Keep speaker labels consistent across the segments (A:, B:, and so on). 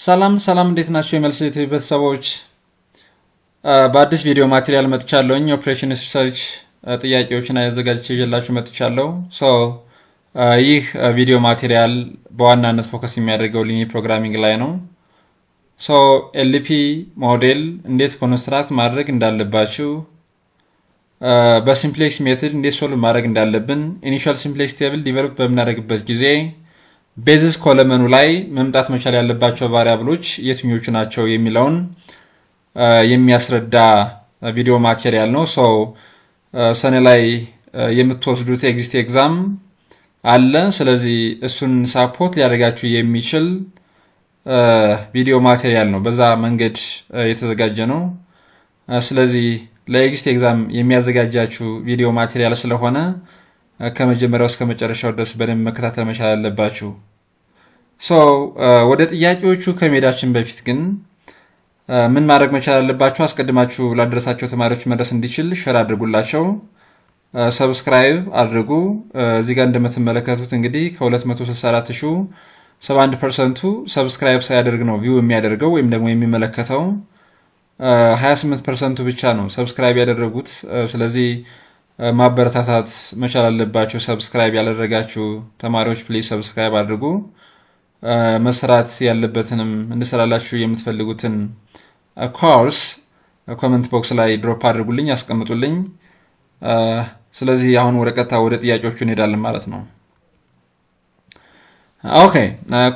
A: ሰላም እንዴት ናችሁ የመልስ ቤተሰቦች በአዲስ ቪዲዮ ማቴሪያል መጥቻለሁኝ ኦፕሬሽን ሪሰርች ጥያቄዎችን አዘጋጅቼ ይዤላችሁ መጥቻለሁ ይህ ቪዲዮ ማቴሪያል በዋናነት ፎከስ የሚያደርገው ሊኒየር ፕሮግራሚንግ ላይ ነው ኤልፒ ሞዴል እንዴት ኮንስትራክት ማድረግ እንዳለባችሁ በሲምፕሌክስ ሜተድ እንዴት ሶልቭ ማድረግ እንዳለብን ኢኒሺያል ሲምፕሌክስ ቴብል ዲቨሎፕ በመናደርግበት ጊዜ ቤዚስ ኮለመኑ ላይ መምጣት መቻል ያለባቸው ቫሪያብሎች የትኞቹ ናቸው የሚለውን የሚያስረዳ ቪዲዮ ማቴሪያል ነው ሰኔ ላይ የምትወስዱት ኤግዛም አለ ስለዚህ እሱን ሳፖርት ሊያደርጋችሁ የሚችል ቪዲዮ ማቴሪያል ነው በዛ መንገድ የተዘጋጀ ነው ስለዚህ ለኤግዛም የሚያዘጋጃችሁ ቪዲዮ ማቴሪያል ስለሆነ ከመጀመሪያው እስከ መጨረሻው ድረስ በደንብ መከታተል መቻል አለባችሁ ወደ ጥያቄዎቹ ከመሄዳችን በፊት ግን ምን ማድረግ መቻል አለባችሁ አስቀድማችሁ ላደረሳችሁ ተማሪዎች መድረስ እንዲችል ሼር አድርጉላቸው ሰብስክራይብ አድርጉ እዚህ ጋር እንደምትመለከቱት እንግዲህ ከ264000 71% ሰብስክራይብ ሳያደርግ ነው ቪው የሚያደርገው ወይም ደግሞ የሚመለከተው 28% ብቻ ነው ሰብስክራይብ ያደረጉት ስለዚህ ማበረታታት መቻል አለባችሁ ሰብስክራይብ ያላደረጋችሁ ተማሪዎች ፕሊዝ ሰብስክራይብ አድርጉ መስራት ያለበትንም እንሰራላችሁ የምትፈልጉትን ኮርስ ኮሜንት ቦክስ ላይ ድሮፕ አድርጉልኝ አስቀምጡልኝ ስለዚህ አሁን ወደ ጥያቄዎቹ እንሄዳለን ማለት ነው Okay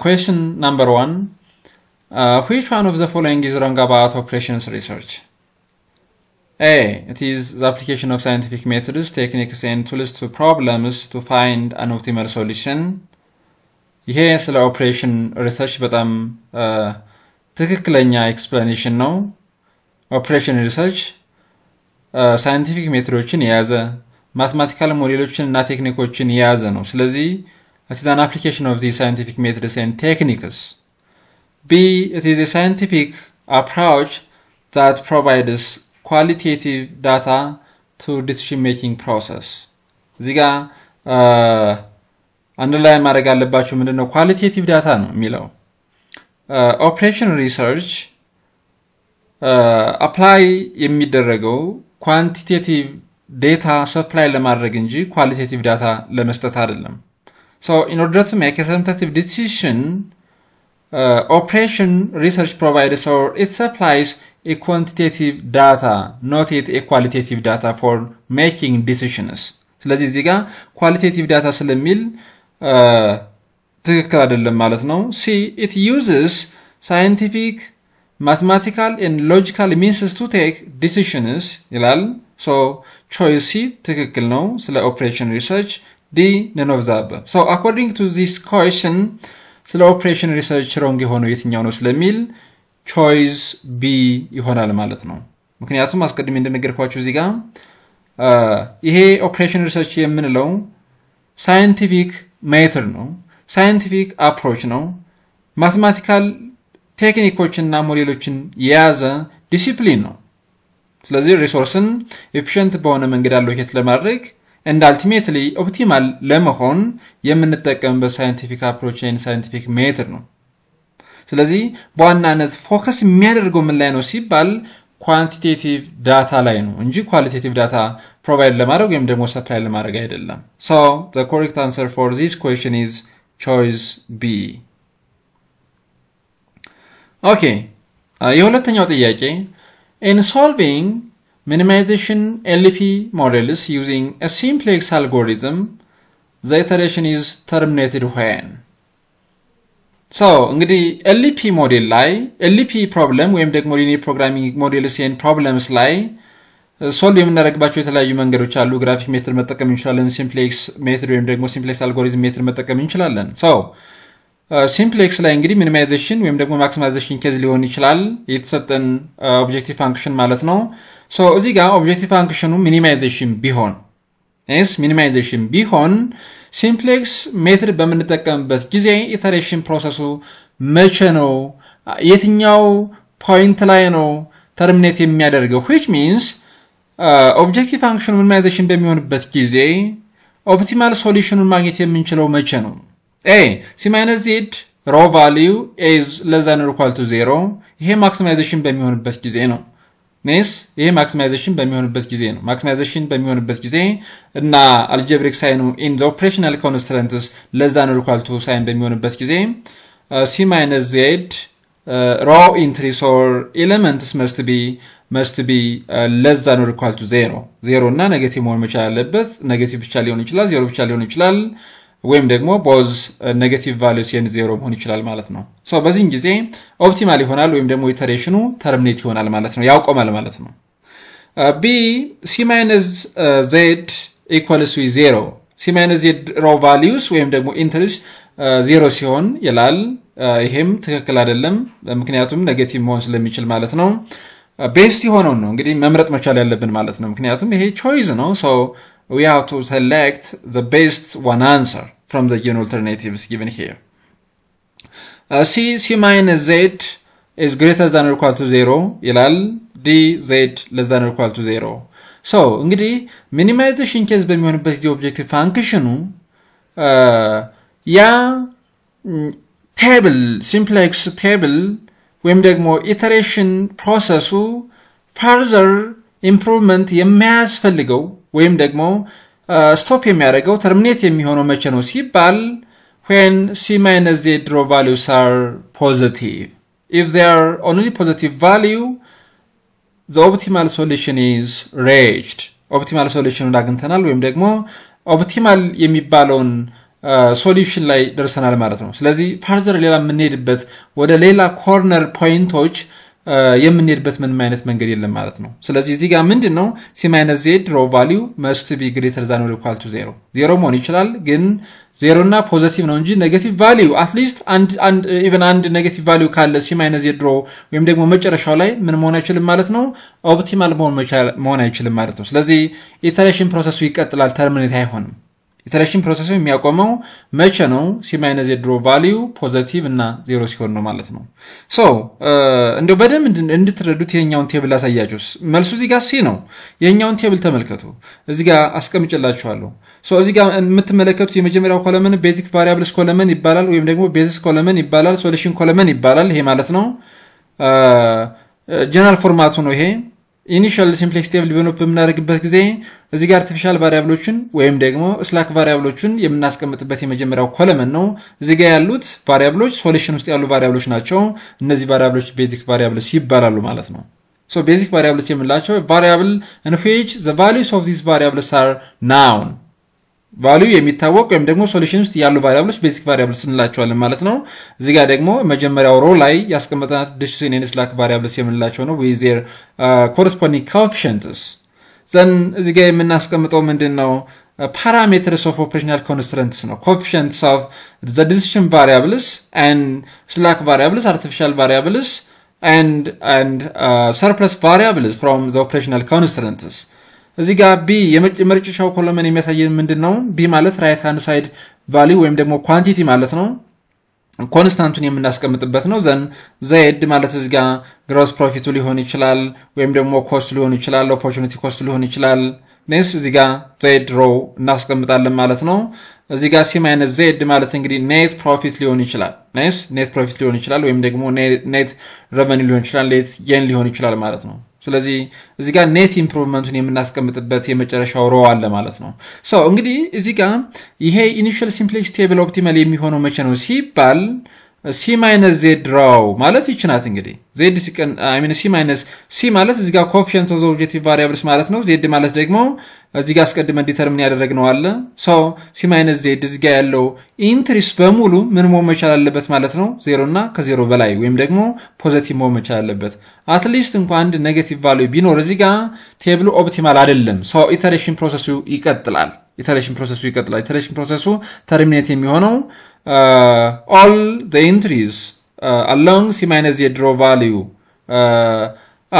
A: question number 1 which one of the following is wrong about operations research A. It is the application of scientific methods, techniques and tools to problems to find an optimal solution. ይሄ ስለ ኦፕሬሽን ሪሰርች በጣም ትክክለኛ ኤክስፕላኔሽን ነው ኦፕሬሽን ሪሰርች ሳይንቲፊክ ሜቶዶችን የያዘ ማቴማቲካል ሞዴሎችን እና ቴክኒኮችን የያዘ ነው ስለዚህ it is an application of the scientific methods and techniques. B. It is a scientific approach that provides qualitative data to decision making process እዚህ ጋር አንደርላይን ማድረግ አለባችሁ ምንድነው qualitative data ነው የሚለው ኦፕሬሽን ሪሰርች አፕላይ የሚደረገው quantitative data supply ለማድረግ እንጂ qualitative data ለመስጠት አይደለም so in order to make a tentative decision operation research provides or it supplies a quantitative data not a qualitative data for making decisions ስለዚህ እዚህ ጋር qualitative data ስለሚል ትክክል አይደለም ማለት ነው C it uses scientific mathematical and logical means to take decisions ይላል so choice C ትክክል ነው ስለ operation research D none of the above so according to this question ስለ operation research wrong የሆነው የትኛው ነው ስለሚል choice B ይሆናል ማለት ነው ምክንያቱም አስቀድሜ እንደነገርኳችሁ እዚህ ጋር ይሄ operation research የምንለው scientific method ነው scientific approach ነው mathematical ቴክኒኮችና ሞዴሎችን የያዘ ዲሲፕሊን ነው ስለዚህ ሪሶርስን efficient በሆነ መንገድ አሎኬት ለማድረግ and ultimately optimal ለመሆን የምንጠቀምበት scientific approach and scientific method ነው ስለዚህ በዋናነት ፎከስ የሚያደርገው ምን ላይ ነው ሲባል quantitative data ላይ ነው እንጂ qualitative data provide ለማድረግ ወይም ደግሞ supply ለማድረግ አይደለም so the correct answer for this question is choice B okay የሁለተኛው ጥያቄ in solving minimization LP models using a simplex algorithm the iteration is terminated when so እንግዲህ LP ሞዴል ላይ LP ፕሮብለም ወይም ደግሞ ሊኒየር ፕሮግራሚንግ ሞዴልስ and problems ላይ ሶልቭ የምናደርግባቸው የተለያዩ መንገዶች አሉ ግራፊክ ሜተድ መጠቀም እንችላለን ሲምፕሌክስ ሜተድ ወይም ደግሞ ሲምፕሌክስ አልጎሪዝም ሜተድ መጠቀም እንችላለን so ሲምፕሌክስ ላይ እንግዲህ ሚኒማይዜሽን ወይም ደግሞ ማክሲማይዜሽን ኬዝ ሊሆን ይችላል የተሰጠን ኦብጀክቲቭ ፋንክሽን ማለት ነው so እዚህ ጋር ኦብጀክቲቭ ፋንክሽኑ ሚኒማይዜሽን ቢሆን ሚኒማይዜሽን ቢሆን ሲምፕሌክስ ሜተድ በመንጠቀምበት ጊዜ ኢተሬሽን ፕሮሰሱ መቼ ነው የትኛው ፖይንት ላይ ነው ተርሚኔት የሚያደርገው which means ኦብጀክቲቭ ፋንክሽኑ ሚኒማይዜሽን በሚሆንበት ጊዜ ኦፕቲማል ሶሉሽኑን ማግኘት የምንችለው መቼ ነው A C minus Z row value is less than or equal to 0 ይሄ ማክሲማይዜሽን በሚሆንበት ጊዜ ነው ኔስ ይሄ ማክሲማይዜሽን በሚሆንበት ጊዜ ነው ማክሲማይዜሽን በሚሆንበት ጊዜ እና algebraic sign in the operational constraints less than or equal to sign በሚሆንበት ጊዜ c minus z row entries or elements must be less than or equal to 0 0 እና ኔጌቲቭ መሆን መቻል አለበት ኔጌቲቭ ብቻ ሊሆን ይችላል 0 ብቻ ሊሆን ይችላል ወይም ደግሞ both negative values and 0 መሆን ይችላል ማለት ነው ሶ በዚህ ጊዜ ኦፕቲማል ይሆናል ወይም ደግሞ ኢተሬሽኑ ተርሚኔት ይሆናል ማለት ነው ያቆማል ማለት ነው b c minus z equals to 0 c minus z row values ወይም ደግሞ ኢንተርስ 0 ሲሆን ይላል ይሄም ትክክል አይደለም ምክንያቱም ኔጌቲቭ መሆን ስለሚችል ማለት ነው ቤስት ይሆነው ነው እንግዲህ መምረጥ መቻል ያለብን ማለት ነው ምክንያቱም ይሄ ቾይስ ነው ሶ we have to select the best one answer from the given alternatives given here. C minus z is greater than or equal to 0 ይላል d z less than or equal to 0 so እንግዲህ minimization case በሚሆንበት ጊዜ objective function ያ table simplex table ወይም ደግሞ iteration process further improvement የሚያስፈልገው ወይም ደግሞ ስቶፕ የሚያደርገው ተርሚኔት የሚሆነው መቼ ነው ሲባል when c minus z row values are positive if they are only positive value the optimal solution is reached optimal solution አግኝተናል ወይም ደግሞ optimal የሚባለውን ሶሉሽን ላይ ደርሰናል ማለት ነው ስለዚህ further ሌላ የምንሄድበት ወደ ሌላ ኮርነር ፖይንቶች የምንሄድበት ምን አይነት መንገድ የለም ማለት ነው ስለዚህ እዚህ ጋር ምንድነው c minus z row value must be greater than or equal to 0 0 መሆን ይችላል ግን 0 እና ፖዚቲቭ ነው እንጂ ኔጌቲቭ value at least and even and negative value ካለ c minus z row ወይም ደግሞ መጨረሻው ላይ ምን መሆን አይችልም ማለት ነው ኦፕቲማል መሆን አይችልም ማለት ነው ስለዚህ ኢተሬሽን ፕሮሰሱ ይቀጥላል ተርሚኔት አይሆንም ኢተሬሽን ፕሮሰሱ የሚያቆመው መቼ ነው c minus z row value ፖዚቲቭ እና 0 ሲሆን ነው ማለት ነው ሶ እንደው በደንብ እንድትረዱት የኛውን ቴብል አሳያችሁስ መልሱ እዚህ ጋር c ነው የኛውን ቴብል ተመልከቱ እዚህ ጋር አስቀምጬላችኋለሁ ሶ እዚህ ጋር የምትመለከቱት የመጀመሪያው ኮለመን ቤዚክ ቫሪያብልስ ኮለመን ይባላል ወይም ደግሞ ቤዚስ ኮለመን ይባላል ሶሉሽን ኮለመን ይባላል ይሄ ማለት ነው ጀነራል ፎርማቱ ነው ይሄ initial simplex table develop በምናደርግበት ጊዜ እዚህ ጋር artificial variableዎችን ወይም ደግሞ slack variableዎችን የምናስቀምጥበት የመጀመሪያው ኮለመን ነው እዚህ ጋር ያሉት variableዎች solution ውስጥ ያሉ variableዎች ናቸው እነዚህ variableዎች basic variables ይባላሉ ማለት ነው so basic variables የምንላቸው variable in which the values of these variables are known value የሚታወቅ ወይም ደግሞ solution ውስጥ ያሉ variables basic variables እንላቸዋለን ማለት ነው እዚህ ጋር ደግሞ መጀመሪያው ሮ ላይ ያስቀመጥናት decision and slack variables የምንላቸው ነው with their corresponding coefficients then እዚህ ጋር የምናስቀምጠው ምንድነው parameters of operational constraints ነው coefficients of the decision variables and slack variables artificial variables and surplus variables from the operational constraints እዚህ ጋር b የመጨረሻው ኮለመን የሚያሳየን ምንድነው b ማለት right hand side value ወይም ደግሞ quantity ማለት ነው ኮንስታንቱን የምናስቀምጥበት ነው ዘን z ማለት እዚህ ጋር gross profit ሊሆን ይችላል ወይም ደግሞ cost ሊሆን ይችላል opportunity cost ሊሆን ይችላል ነስ እዚህ ጋር z row እናስቀምጣለን ማለት ነው እዚህ ጋር c minus z ማለት እንግዲህ net profit ሊሆን ይችላል ነስ net profit ሊሆን ይችላል ወይም ደግሞ net revenue ሊሆን ይችላል net gain ሊሆን ይችላል ማለት ነው ስለዚህ እዚህ ጋር net improvementን የምናስቀምጥበት የመጨረሻው ሮ አለ ማለት ነው ሶ እንግዲህ እዚህ ጋር ይሄ initial simplex table optimal የሚሆነው መቼ ነው ሲባል c minus z row ማለት ይችናት እንግዲህ z ሲቀን I mean c minus c ማለት እዚህ ጋር coefficient of the objective variables ማለት ነው z ማለት ደግሞ እዚህ ጋር አስቀድመን ዲተርሚን ያደረግነው አለ ሶ c minus z እዚህ ጋር ያለው ኢንትሪስ በሙሉ ምን መሆን መቻል አለበት ማለት ነው 0 እና ከ0 በላይ ወይም ደግሞ ፖዚቲቭ መሆን መቻል አለበት at least እንኳን አንድ ኔጌቲቭ ቫልዩ ቢኖር እዚህ ጋር ቴብሉ ኦፕቲማል አይደለም ሶ ኢተሬሽን ፕሮሰሱ ይቀጥላል ኢተሬሽን ፕሮሰሱ ተርሚኔት የሚሆነው all the entries along c minus z row value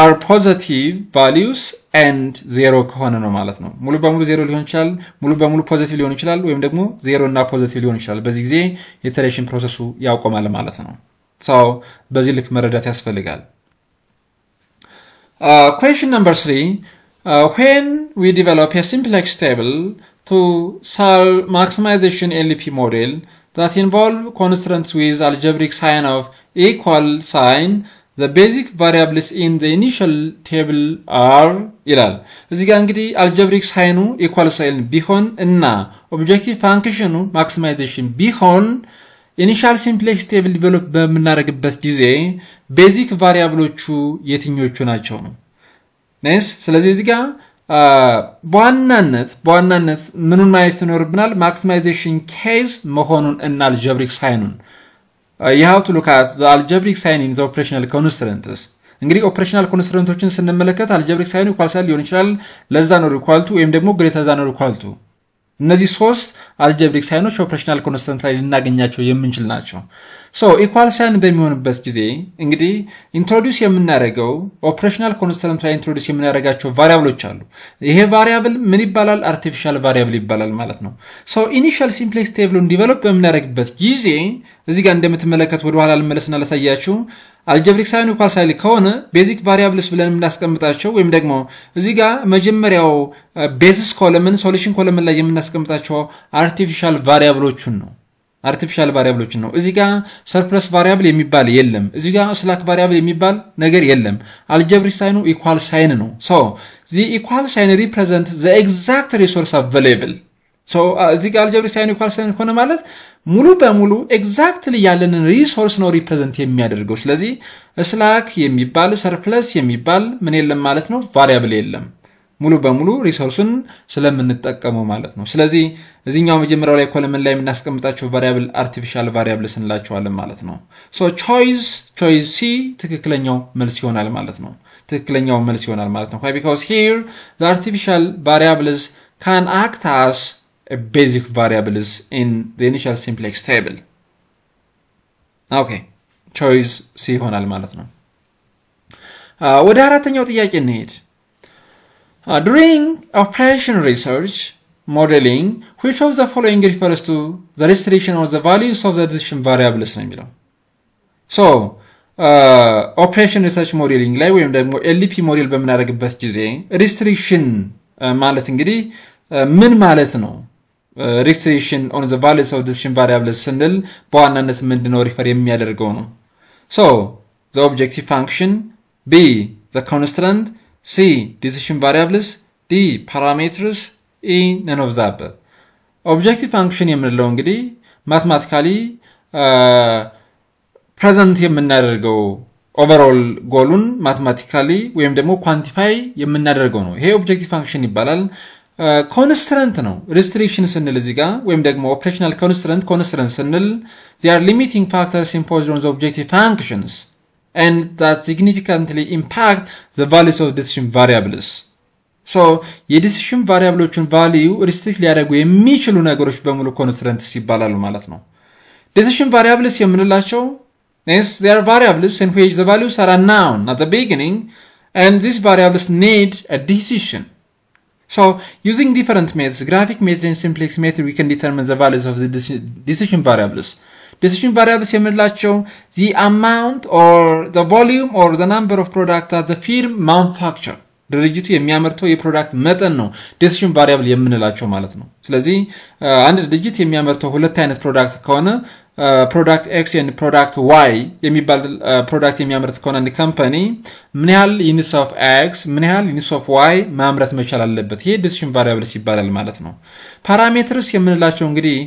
A: are positive values and 0 ከሆነ ነው ማለት ነው ሙሉ በሙሉ 0 ሊሆን ይችላል ሙሉ በሙሉ ፖዚቲቭ ሊሆን ይችላል ወይም ደግሞ 0 እና ፖዚቲቭ ሊሆን ይችላል በዚህ ጊዜ ኢተሬሽን ፕሮሰሱ ያቆማል ማለት ነው so በዚህ ልክ መረዳት ያስፈልጋል question number 3 when we develop a simplex table to solve maximization LP model that involve constants with algebraic sign of equal sign, the basic variables in the initial table are ይላል እዚህ ጋር እንግዲህ algebraic sign equal sign ቢሆን እና objective function maximization ቢሆን initial simplex table develop በመናረግበት ጊዜ basic variableዎቹ የትኞቹ ናቸው ነው ነስ ስለዚህ እዚህ ጋር በዋናነት ምኑን ማየት ይኖርብናል maximization case መሆኑን እና algebraic sign you have to look at the algebraic sign in the operational constants እንግዲህ operational constantዎችን ስንመለከት algebraic sign equal sign ሊሆን ይችላል less than or equal to ወይም ደግሞ greater than or equal to እነዚህ ሶስት algebraic signs operational constant ላይ ልናገኛቸው የምንችል ናቸው so equal sign በሚሆንበት ጊዜ እንግዲህ introduce የምናደርገው operational constant ላይ introduce የምናደርጋቸው variables አሉ ይሄ variable ምን ይባላል artificial variable ይባላል ማለት ነው so initial simplex table develop በምናደርግበት ጊዜ እዚህ ጋር እንደምትመለከቱ ወደ ኋላ ልመለስና ለሳያችሁ algebraic sign equal sign ከሆነ basic variables ብለን የምናስቀምጣቸው ወይም ደግሞ እዚህ ጋር መጀመሪያው basis column solution column ላይ የምናስቀምጣቸው artificial variableዎችን ነው እዚህ ጋር surplus variable የሚባል የለም እዚህ ጋር slack variable የሚባል ነገር የለም algebraic sign equal sign ነው so the equal sign represents the exact resource available so እዚህ ጋር algebraic sign equal sign ሆነ ማለት ሙሉ በሙሉ exactly ያለንን ሪሶርስ ነው ሪፕሬዘንት የሚያደርገው ስለዚህ slack የሚባል surplus የሚባል ምን የለም ማለት ነው variable የለም ሙሉ በሙሉ ሪሶርስን ስለምንጠቀመው ማለት ነው ስለዚህ እዚህኛው መጀመሪያው ላይ ኮለመን ላይ የምናስቀምጣቸው variable artificial variables እንላቸዋለን ማለት ነው so choice C ትክክለኛው መልስ ይሆናል ማለት ነው why because here the artificial variables can act as basic variables in the initial simplex table okay choice C ይሆናል ማለት ነው ወደ አራተኛው ጥያቄ እንሄድ during operation research modeling which of the following refers to the restriction or the values of the decision variables ነው የሚለው so operation research modeling ላይ ወይም ደግሞ LP ሞዴል በመናደርግበት ጊዜ restriction ማለት እንግዲህ ምን ማለት ነው restriction on the values of decision variables ስንል በዋናነት ምንድነው ሪፈር የሚያደርገው ነው so the objective function B the constant C decision variables D parameters E none of the above objective function የምንለው እንግዲህ mathematically present የምናደርገው overall goalun mathematically ወይም ደግሞ quantify የምናደርገው ነው ይሄ objective function ይባላል constant ነው restriction ስንል እዚህ ጋር ወይም ደግሞ operational constant ስንል they are limiting factors imposed on the objective functions and that significantly impact the values of decision variables so የዲሲሽን ቫሪያብሎችን value restrict ሊያደርጉ የሚችሉ ነገሮች በሙሉ constants ይባላሉ ማለት ነው decision variables የምንላቸው is they are variables in which the values are unknown at the beginning and these variables need a decision so using different methods graphic method and simplex method we can determine the values of the decision variables decision variables የምንላቸው the amount or the volume or the number of product that the firm manufacture ድርጅቱ የሚያመርተው የፕሮዳክት መጠን ነው decision variable የምንላቸው ማለት ነው ስለዚህ አንድ ድርጅት የሚያመርተው ሁለት አይነት ፕሮዳክት ከሆነ product X and product Y የሚባል ፕሮዳክት የሚያመርት ከሆነ አንድ ካምፓኒ ምን ያህል units of X ምን ያህል units of Y ማምረት መቻል አለበት ይሄ decision variables ይባላል ማለት ነው parameters የምንላቸው እንግዲህ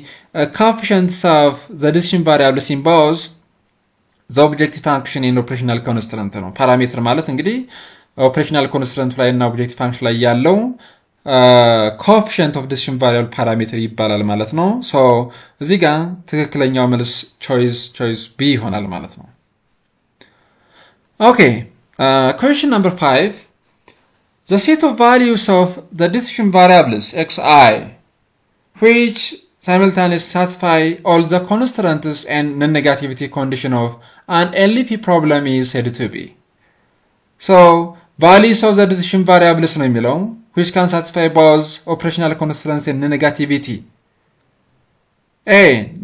A: coefficients of the decision variables in both the objective function and operational constant ነው parameter ማለት እንግዲህ operational constant ላይ እና objective function ላይ ያለው coefficient of decision variable parameter ይባላል ማለት ነው so እዚህ ጋር ትክክለኛው መልስ choice B ይሆናል ማለት ነው okay question number 5 the set of values of the decision variables xi which simultaneously satisfy all the constants and non-negativity condition of an LP problem is said to be so values of the decision variables ነው የሚለው which can satisfy both operational constants and negativity A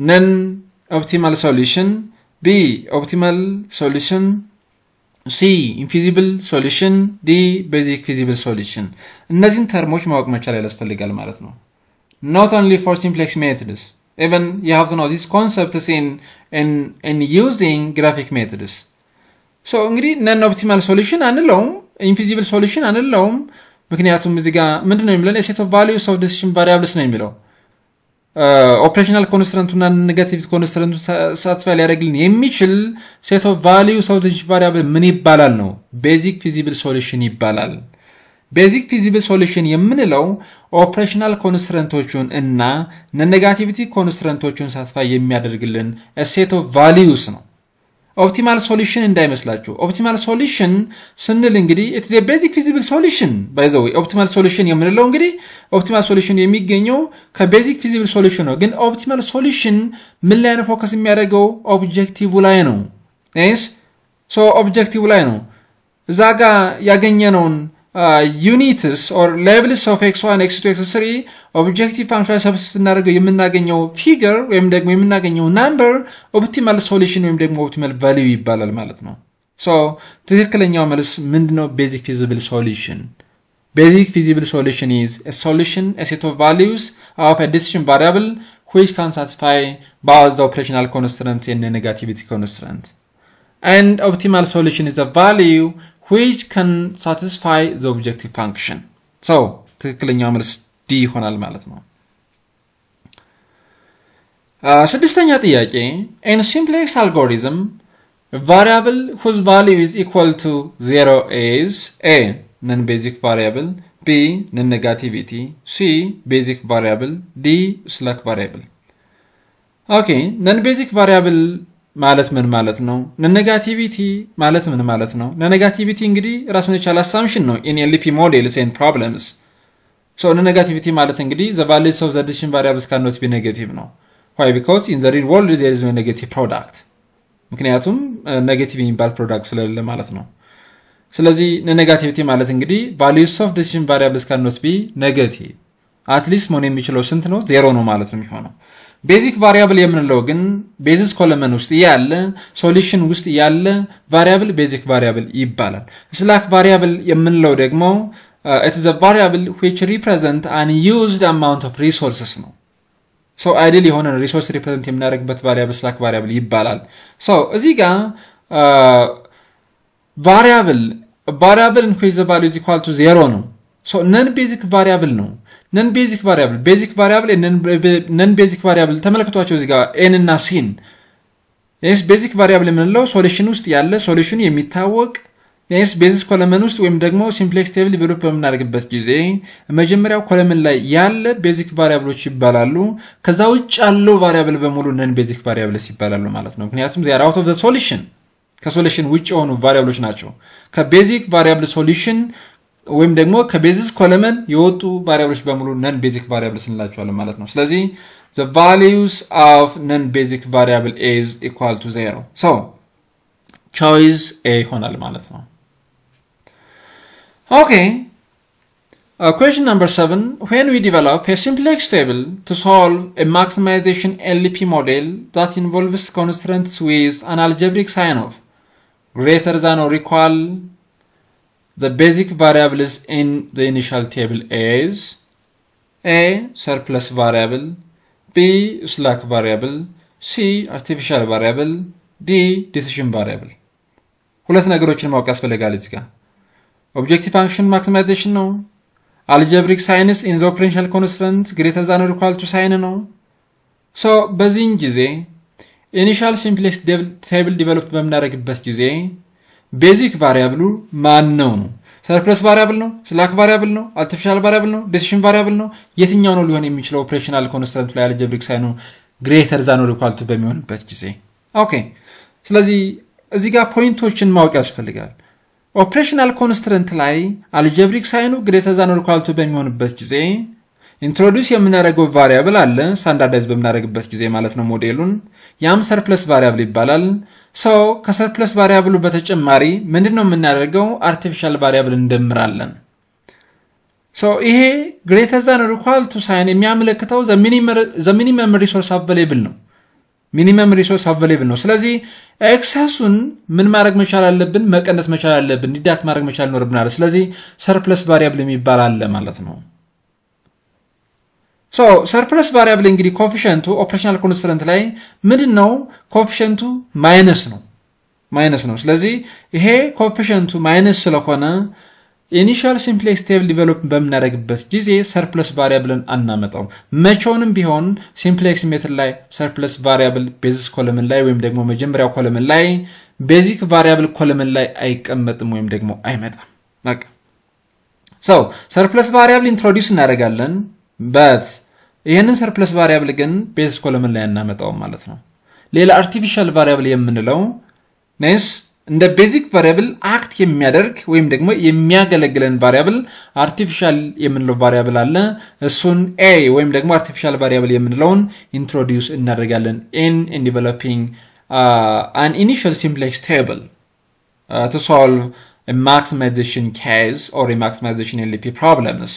A: non-optimal solution B optimal solution C infeasible solution D basic feasible solution እነዚህን ተርሞች ማወቅ መቻል ያስፈልጋል ማለት ነው not only for simplex methods Even you have to know these concepts in using graphic methods. So እንግዲህ non-optimal solution አንለውም infeasible solution አንለውም ምክንያቱም እዚህ ጋር ምንድነው የሚለን a set of values of decision variables ነው የሚለው operational constraint እና negative constraint satisfy ሊያደርግልን የሚችል set of values of decision variable ምን ይባላል ነው basic feasible solution ይባላል basic feasible solution የምንለው operational constraintoቹን እና negativity constraintoቹን satisfy የሚያደርግልን a set of values ነው optimal solution እንዳይመስላችሁ optimal solution ስንል እንግዲህ it is a basic feasible solution by the way optimal solution የምንለው እንግዲህ optimal solution የሚገኘው ከbasic feasible solution ነው ግን optimal solution ምን ላይ ነው ፎከስ የሚያደርገው ኦብጀክቲቭ ላይ ነው yes so ኦብጀክቲቭ ላይ ነው እዛጋ ያገኘነውን units or labels of x1 x2 x3 objective function substitute እናደርገው የምናገኘው figure ወይም ደግሞ የምናገኘው number optimal solution ወይም ደግሞ optimal value ይባላል ማለት ነው so ትክክለኛው መልስ ምንድነው basic feasible solution basic feasible solution is a solution a set of values of a decision variable which can satisfy both the operational constraint and the negativity constraint and optimal solution is a value which can satisfy the objective function. So, ትክክለኛው መልስ D ይሆናል ማለት ነው። ስድስተኛ ጥያቄ in simplex algorithm a variable whose value is equal to 0 is A non-basic variable B non-negativity C basic variable D slack variable. Okay, non-basic variable ማለት ምን ማለት ነው negativity ማለት ምን ማለት ነው negativity እንግዲህ ራሱን የቻለ assumption ነው in LP models and problems so negativity ማለት እንግዲህ the values of the decision variables cannot be negative ነው why because in the real world there is no negative product ምክንያቱም negative የሚባል product ስለሌለ ማለት ነው ስለዚህ negativity ማለት እንግዲህ values of decision variables cannot be negative at least መሆን የሚችለው ስንት ነው 0 ነው ማለት ነው የሚሆነው basic variable የምንለው ግን basis column ውስጥ ያለ solution ውስጥ ያለ variable basic variable ይባላል slack variable የምንለው ደግሞ it is a variable which represent unused amount of resources ነው so ideally የሆነ resource represent የምናደርግበት variable slack variable ይባላል so እዚህ ጋር variable in which the value is equal to 0 ነው so non-basic variable ነው non-basic variable basic variable and non-basic variable ተመልከቷቸው እዚህ ጋር n እና c yes basic variable የምንለው solution ውስጥ ያለ solution የሚታወቅ yes basis column ውስጥ ወይም ደግሞ simplex table develop በምናደርግበት ጊዜ መጀመሪያው column ላይ ያለ basic variables ይባላሉ ከዛ ውጭ ያለው variable በሙሉ non-basic variables ይባላሉ ማለት ነው ምክንያቱም they are out of the solution ከsolution ውጭ የሆኑ variables ናቸው ከbasic variable solution ወይም ደግሞ ከቤዚስ ኮለመን የወጡ ቫሪያብሎች በሙሉ non basic variables እንላቸዋለን ማለት ነው ስለዚህ the values of non basic variable is equal to 0 so choice A ይሆናል ማለት ነው okay question number 7 when we develop a simplex table to solve a maximization LP model that involves constraints with an algebraic sign of greater than or equal the basic variables in the initial table is A surplus variable B slack variable C artificial variable D decision variable ሁለት ነገሮችን ማወቅ ያስፈልጋል እዚህ ጋር objective function maximization ነው algebraic signs in the operational constraint greater than or equal to sign ነው so በዚህን ጊዜ initial simplex table develop በምናደርግበት ጊዜ basic variable ማን ነው surplus variable ነው slack variable ነው artificial variable ነው decision variable ነው የትኛው ነው ሊሆን የሚችለው operational constraint ላይ algebraic sign ነው greater than or equal to በሚሆንበት ጊዜ okay ስለዚህ እዚህ ጋር ፖይንቶችን ማወቅ ያስፈልጋል operational constraint ላይ algebraic sign greater than or equal to በሚሆንበት ጊዜ introduce የምናደርገው variable አለ standardize በምናደርግበት ጊዜ ማለት ነው ሞዴሉን ያም surplus variable ይባላል so ከsurplus variable በተጨማሪ ምንድነው የምናደርገው artificial variable እንደምራለን so ይሄ greater than or equal to sign የሚያመለክተው the minimum resource available ነው minimum resource available ነው ስለዚህ excess-ን ምን ማድረግ መቻል አለብን መቀነስ መቻል አለብን ዲዳክት ማድረግ መቻል ይኖርብናል ስለዚህ surplus variable የሚባል አለ ማለት ነው So surplus variable እንግዲህ ኮኤፊሺየንቱ ኦፕሬሽናል ኮንስትራንት ላይ ምንድነው ኮኤፊሺየንቱ ማይነስ ነው ስለዚህ ይሄ ኮኤፊሺየንቱ ማይነስ ስለሆነ ኢኒሺያል ሲምፕሌክስ ቴብል ዲቨሎፕ በመናደርግበት ጊዜ ሰርፕለስ ቫሪያብልን አናመጣው መቼውንም ቢሆን ሲምፕሌክስ ሜተድ ላይ ሰርፕለስ ቫሪያብል ቤዚስ ኮለመን ላይ ወይም ደግሞ መጀመሪያው ኮለመን ላይ ቤዚክ ቫሪያብል ኮለመን ላይ አይቀመጥም ወይም ደግሞ አይመጣም በቃ so surplus variable introduce እናደርጋለን but ይሄንን surplus variable ግን ቤዚስ ኮለመን ላይ እናመጣው ማለት ነው ሌላ artificial variable የምንለው ነስ እንደ ቤዚክ ቫሪያብል አክት የሚያደርግ ወይም ደግሞ የሚያገለግለን ቫሪያብል artificial የምንለው ቫሪያብል አለ እሱን a ወይም ደግሞ artificial variable የምንለውን introduce እናደርጋለን in developing an initial simplex table to solve a maximization case or a maximization LP problems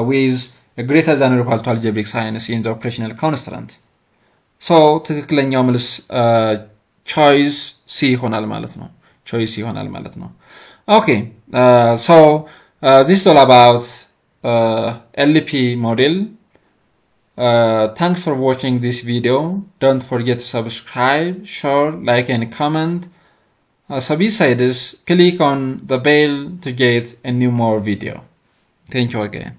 A: with a greater than or equal to algebraic signs in the operational constraint. So ትክክለኛው መልስ choice C ይሆናል ማለት ነው choice C ይሆናል ማለት ነው Okay so this is all about LP model thanks for watching this video don't forget to subscribe share like and comment so besides click on the bell to get a new more video thank you again